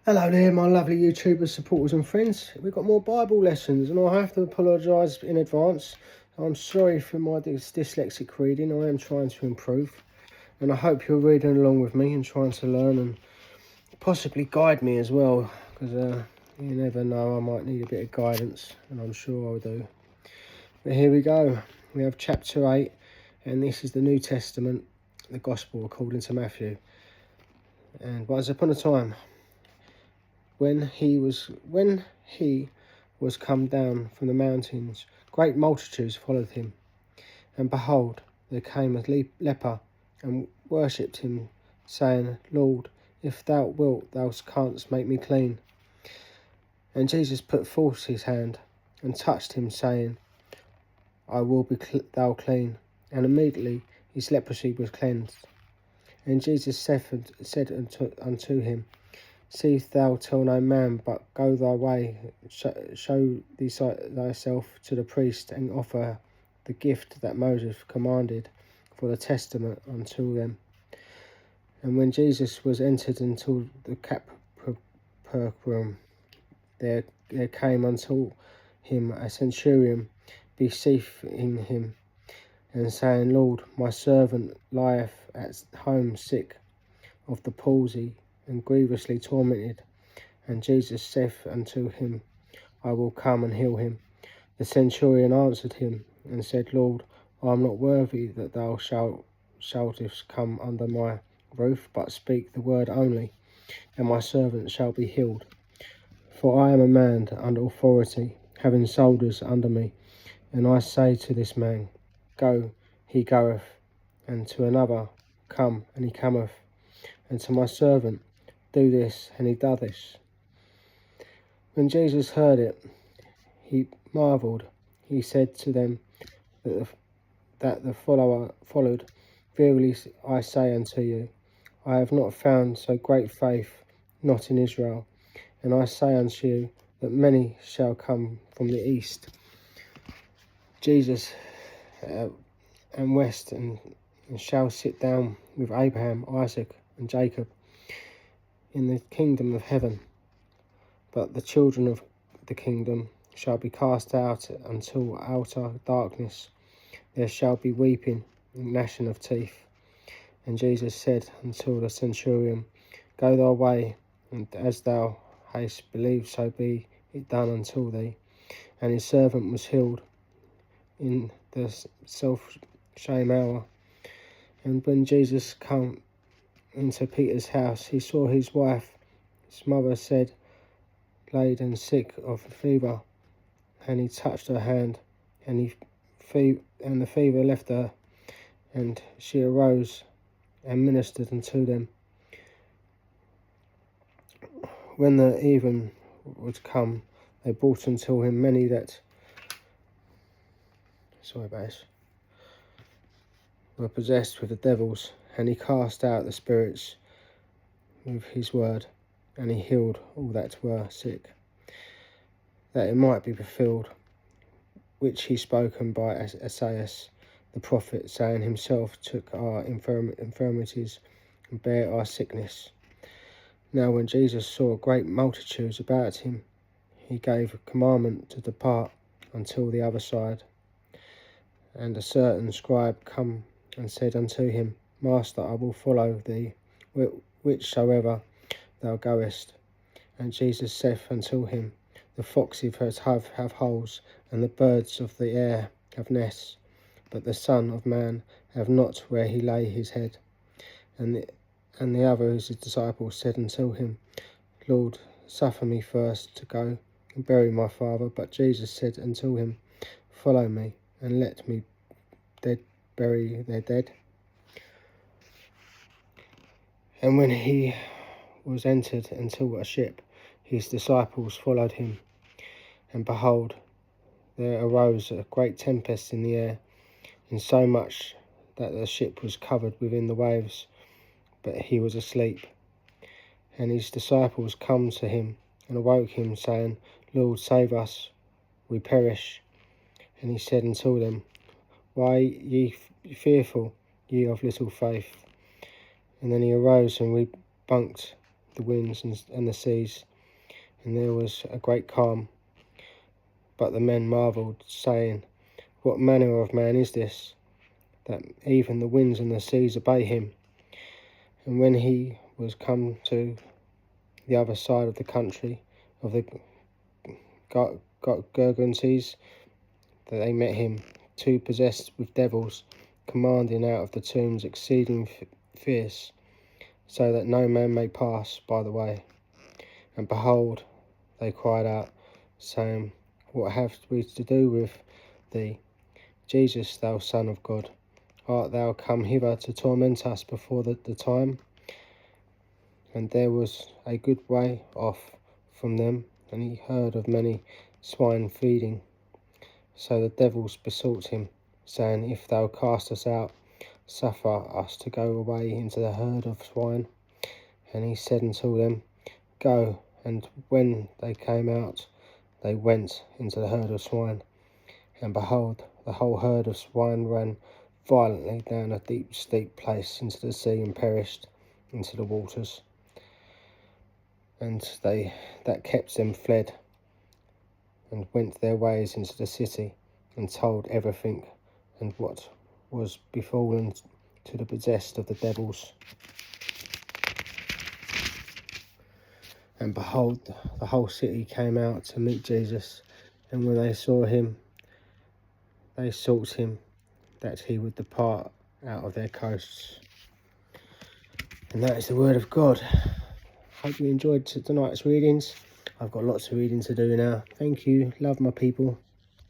Hello there, my lovely YouTubers, supporters and friends. We've got more Bible lessons, and I have to apologise in advance. I'm sorry for my dyslexic reading. I am trying to improve, and I hope you're reading along with me and trying to learn and possibly guide me as well, because you never know, I might need a bit of guidance, and I'm sure I do. But here we go. We have chapter 8, and this is the New Testament, the Gospel according to Matthew. And once upon a time, when he was come down from the mountains, great multitudes followed him. And behold, there came a leper, and worshipped him, saying, Lord, if thou wilt, thou canst make me clean. And Jesus put forth his hand, and touched him, saying, I will be thou clean. And immediately his leprosy was cleansed. And Jesus said unto him, See thou tell no man, but go thy way, show thyself to the priest, and offer the gift that Moses commanded for the testament unto them. And when Jesus was entered into the Capernaum, there came unto him a centurion, beseeching him, and saying, Lord, my servant lieth at home sick of the palsy, and grievously tormented. And Jesus saith unto him, I will come and heal him. The centurion answered him, and said, Lord, I am not worthy that thou shouldest come under my roof, but speak the word only, and my servant shall be healed. For I am a man under authority, having soldiers under me. And I say to this man, Go, he goeth, and to another, Come, and he cometh, and to my servant, Do this, and he doth this. When Jesus heard it, he marvelled. He said to them that the follower followed, Verily I say unto you, I have not found so great faith, not in Israel. And I say unto you, that many shall come from the east, Jesus, and west, and shall sit down with Abraham, Isaac, and Jacob in the kingdom of heaven. But the children of the kingdom shall be cast out unto outer darkness. There shall be weeping and gnashing of teeth. And Jesus said unto the centurion, Go thy way, and as thou hast believed, so be it done unto thee. And his servant was healed in the self-same hour. And when Jesus came into Peter's house, he saw his wife, his mother said, laid and sick of fever, and he touched her hand, and the fever left her, and she arose and ministered unto them. When the even was come, they brought unto him many that were possessed with the devils, and he cast out the spirits with his word, and he healed all that were sick, that it might be fulfilled, which he spoken by Esaias the prophet, saying, Himself took our infirmities, and bare our sickness. Now when Jesus saw great multitudes about him, he gave commandment to depart until the other side. And a certain scribe come and said unto him, Master, I will follow thee whichsoever thou goest. And Jesus saith unto him, The foxes have holes, and the birds of the air have nests, but the Son of Man have not where he lay his head. And the other his disciples said unto him, Lord, suffer me first to go and bury my father. But Jesus said unto him, Follow me, and let me bury their dead. And when he was entered into a ship, his disciples followed him. And behold, there arose a great tempest in the air, insomuch that the ship was covered within the waves, but he was asleep. And his disciples come to him, and awoke him, saying, Lord, save us, we perish. And he said unto them, Why ye fearful, ye of little faith? And then he arose and rebuked the winds and the seas, and there was a great calm. But the men marvelled, saying, What manner of man is this, that even the winds and the seas obey him? And when he was come to the other side of the country of the Gergenses, that they met him, two possessed with devils, commanding out of the tombs exceeding fierce, so that no man may pass by the way. And behold, they cried out, saying, What have we to do with thee, Jesus, thou Son of God? Art thou come hither to torment us before the time? And there was a good way off from them, and he heard of many swine feeding. So the devils besought him, saying, If thou cast us out, suffer us to go away into the herd of swine. And he said unto them, Go. And when they came out, they went into the herd of swine. And behold, the whole herd of swine ran violently down a deep, steep place into the sea, and perished into the waters. And they that kept them fled, and went their ways into the city, and told everything, and what was befallen to the possessed of the devils. And behold, the whole city came out to meet Jesus, and when they saw him, they sought him, that he would depart out of their coasts. And that is the word of God. Hope you enjoyed tonight's readings. I've got lots of reading to do now. Thank you. Love my people.